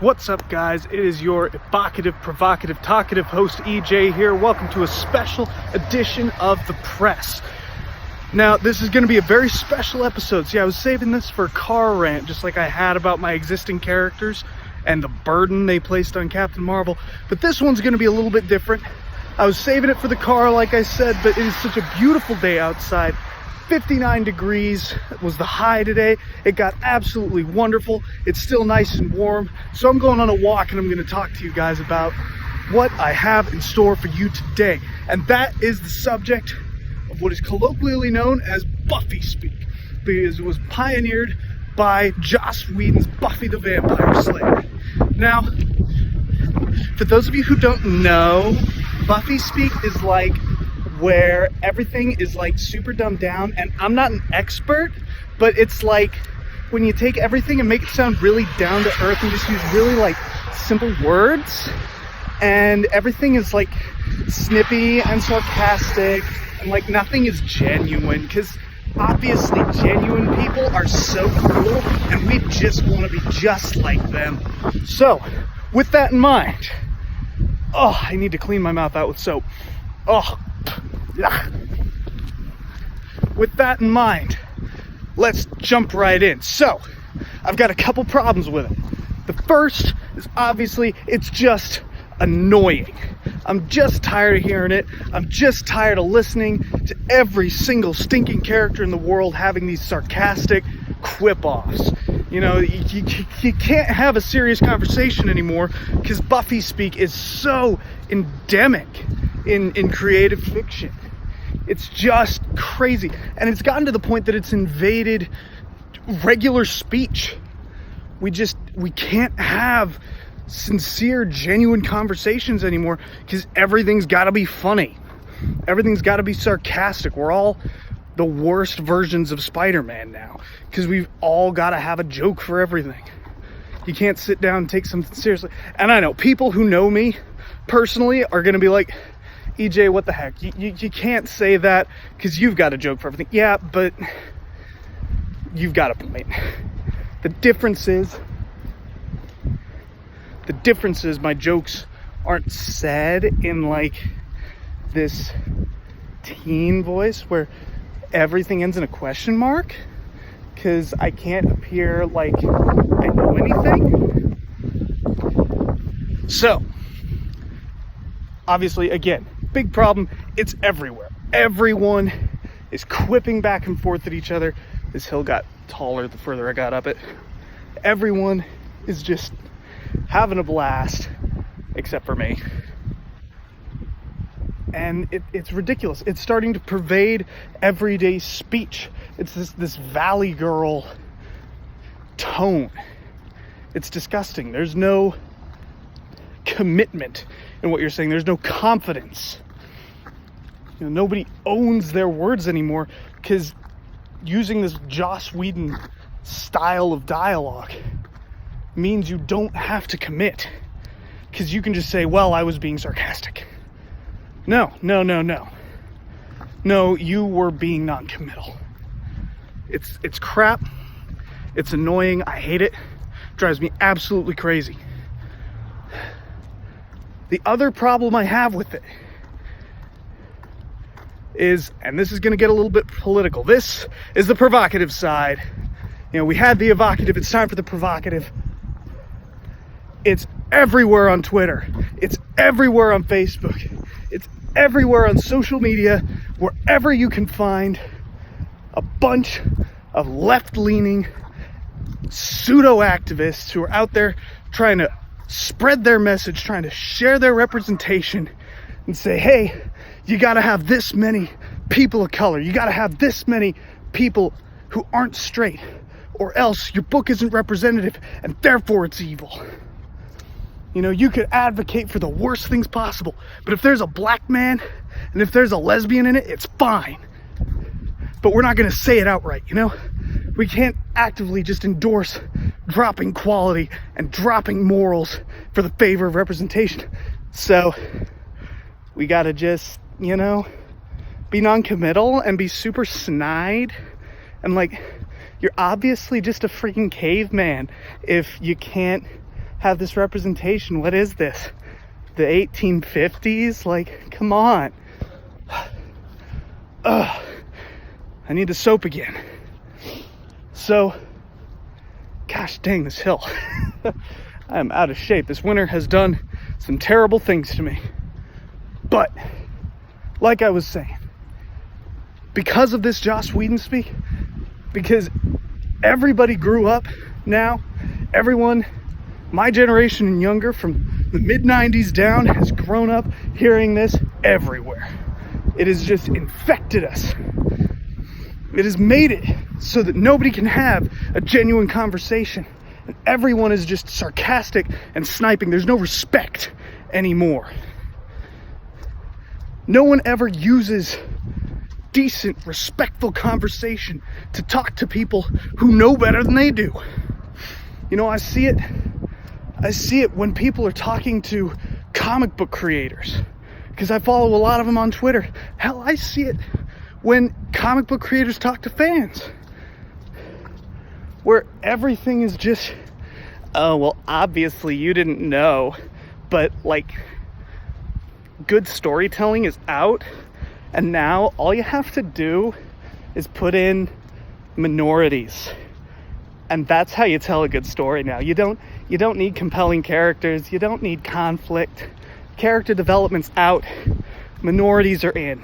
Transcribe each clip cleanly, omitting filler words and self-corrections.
What's up, guys? It is your evocative, provocative, talkative host EJ here. Welcome to a special edition of The Press. Now, this is going to be a very special episode. See, I was saving this for car rant, just like I had about my existing characters and the burden they placed on Captain Marvel. But this one's going to be a little bit different. I was saving it for the car, like I said, but it is such a beautiful day outside. 59 degrees was the high today. It got absolutely wonderful. It's still nice and warm. So I'm going on a walk and I'm going to talk to you guys about what I have in store for you today. And that is the subject of what is colloquially known as Buffy speak, because it was pioneered by Joss Whedon's Buffy the Vampire Slayer. Now, for those of you who don't know, Buffy speak is like where everything is like super dumbed down, and I'm not an expert, but it's like when you take everything and make it sound really down to earth and just use really like simple words, and everything is like snippy and sarcastic, and like nothing is genuine, because obviously genuine people are so cool and we just want to be just like them. So with that in mind, I need to clean my mouth out with soap. With that in mind, let's jump right in. So, I've got a couple problems with it. The first is obviously it's just annoying. I'm just tired of hearing it. I'm just tired of listening to every single stinking character in the world having these sarcastic quip-offs. You know, you can't have a serious conversation anymore because Buffy speak is so endemic in creative fiction. It's just crazy. And it's gotten to the point that it's invaded regular speech. We can't have sincere, genuine conversations anymore because everything's got to be funny. Everything's got to be sarcastic. We're all the worst versions of Spider-Man now because we've all got to have a joke for everything. You can't sit down and take something seriously. And I know people who know me personally are going to be like, EJ, what the heck? You can't say that because you've got a joke for everything. Yeah, but you've got a point. The difference is my jokes aren't said in like this teen voice where everything ends in a question mark, because I can't appear like I know anything. So, obviously, again, big problem, it's everywhere. Everyone is quipping back and forth at each other. This hill got taller the further I got up it. Everyone is just having a blast, except for me. And it's ridiculous. It's starting to pervade everyday speech. It's this Valley Girl tone. It's disgusting. There's no commitment in what you're saying. There's no confidence. You know, nobody owns their words anymore because using this Joss Whedon style of dialogue means you don't have to commit, because you can just say, well, I was being sarcastic. No, you were being non-committal. It's crap. It's annoying. I hate it. Drives me absolutely crazy. The other problem I have with it is, and this is going to get a little bit political, this is the provocative side. You know, we had the evocative, it's time for the provocative. It's everywhere on Twitter. It's everywhere on Facebook. It's everywhere on social media, wherever you can find a bunch of left-leaning pseudo-activists who are out there trying to spread their message, trying to share their representation and say, hey, you got to have this many people of color. You got to have this many people who aren't straight, or else your book isn't representative and therefore it's evil. You know, you could advocate for the worst things possible, but if there's a black man and if there's a lesbian in it, it's fine. But we're not going to say it outright, you know? We can't actively just endorse dropping quality and dropping morals for the favor of representation. So we got to just, you know, be non-committal and be super snide. And like, you're obviously just a freaking caveman if you can't have this representation. What is this? The 1850s? Like, come on. Ugh. I need the soap again. So, gosh dang, this hill. I am out of shape. This winter has done some terrible things to me. But, like I was saying, because of this Joss Whedon speak, because everybody grew up now, everyone, my generation and younger, from the mid-90s down, has grown up hearing this everywhere. It has just infected us. It has made it so that nobody can have a genuine conversation. And everyone is just sarcastic and sniping. There's no respect anymore. No one ever uses decent, respectful conversation to talk to people who know better than they do. You know, I see it when people are talking to comic book creators, because I follow a lot of them on Twitter. Hell, I see it when comic book creators talk to fans, where everything is just, oh, well, obviously you didn't know, but like, good storytelling is out, and now all you have to do is put in minorities, and that's how you tell a good story now. You don't need compelling characters, you don't need conflict. Character development's out, minorities are in.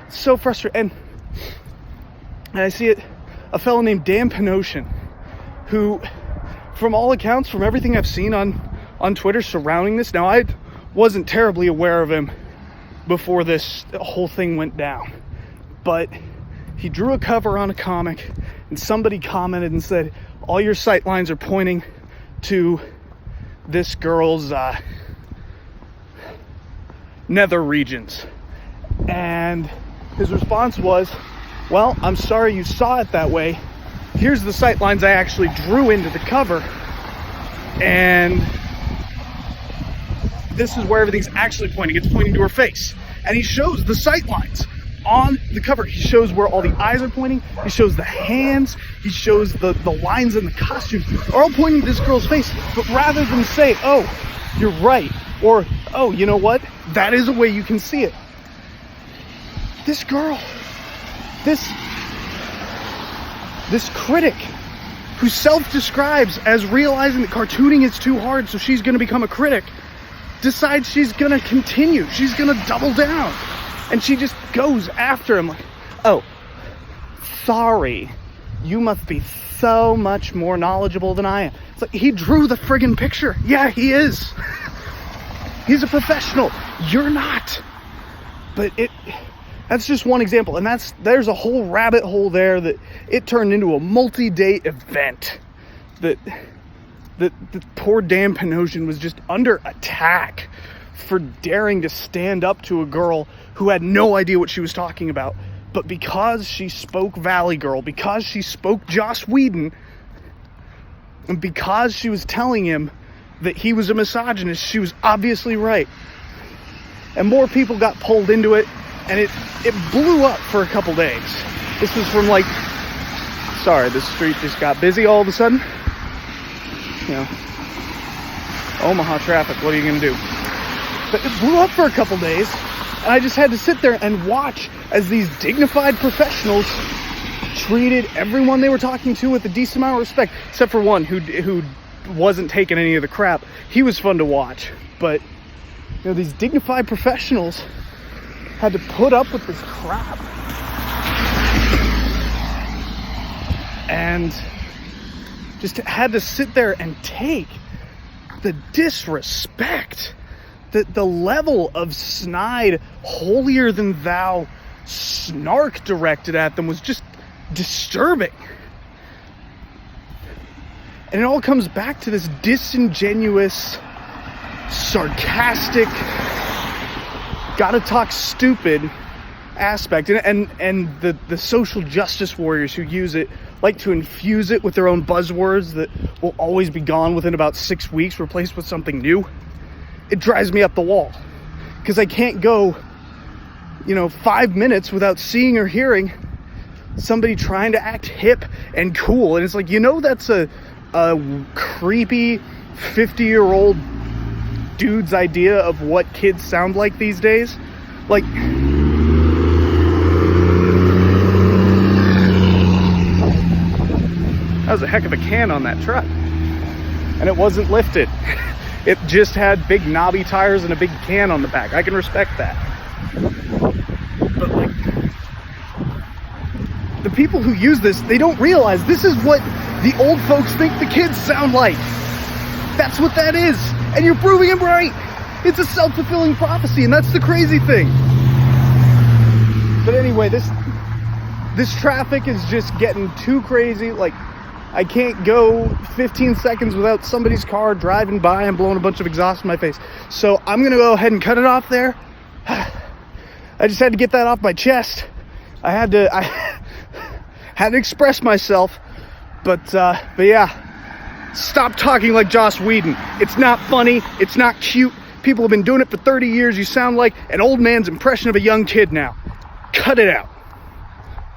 So frustrating. And I see it, a fellow named Dan Penosian, who, from all accounts, from everything I've seen on Twitter surrounding this, now I wasn't terribly aware of him before this whole thing went down, but he drew a cover on a comic, and somebody commented and said, all your sight lines are pointing to this girl's nether regions. And his response was, well, I'm sorry you saw it that way. Here's the sight lines I actually drew into the cover, and this is where everything's actually pointing. It's pointing to her face. And he shows the sight lines on the cover. He shows where all the eyes are pointing. He shows the hands. He shows the lines in the costume are all pointing to this girl's face. But rather than say, oh, you're right, or, oh, you know what? That is a way you can see it. This girl, this critic who self-describes as realizing that cartooning is too hard, so she's going to become a critic, decides she's going to continue. She's going to double down. And she just goes after him like, oh, sorry, you must be so much more knowledgeable than I am. It's like, he drew the friggin' picture. Yeah, he is. He's a professional. You're not. But that's just one example. And there's a whole rabbit hole there that it turned into a multi-day event that poor Dan Penosian was just under attack for daring to stand up to a girl who had no idea what she was talking about. But because she spoke Valley Girl, because she spoke Joss Whedon, and because she was telling him that he was a misogynist, she was obviously right. And more people got pulled into it, and it blew up for a couple days. This was from like, sorry, the street just got busy all of a sudden. You know, Omaha traffic, what are you gonna do? But it blew up for a couple days, and I just had to sit there and watch as these dignified professionals treated everyone they were talking to with a decent amount of respect, except for one who wasn't taking any of the crap. He was fun to watch, but you know, these dignified professionals had to put up with this crap. And just had to sit there and take the disrespect, the level of snide, holier-than-thou snark directed at them was just disturbing. And it all comes back to this disingenuous, sarcastic, gotta talk stupid aspect. And the social justice warriors who use it like to infuse it with their own buzzwords that will always be gone within about 6 weeks, replaced with something new. It drives me up the wall, because I can't go, 5 minutes without seeing or hearing somebody trying to act hip and cool. And it's like, that's a a creepy 50-year-old dude's idea of what kids sound like these days. Like, that was a heck of a can on that truck. And it wasn't lifted. It just had big knobby tires and a big can on the back. I can respect that. But like, the people who use this, they don't realize this is what the old folks think the kids sound like. That's what that is. And you're proving them right. It's a self-fulfilling prophecy, and that's the crazy thing. But anyway, this traffic is just getting too crazy. Like, I can't go 15 seconds without somebody's car driving by and blowing a bunch of exhaust in my face. So I'm going to go ahead and cut it off there. I just had to get that off my chest. I had to express myself. But yeah, stop talking like Joss Whedon. It's not funny. It's not cute. People have been doing it for 30 years. You sound like an old man's impression of a young kid now. Cut it out.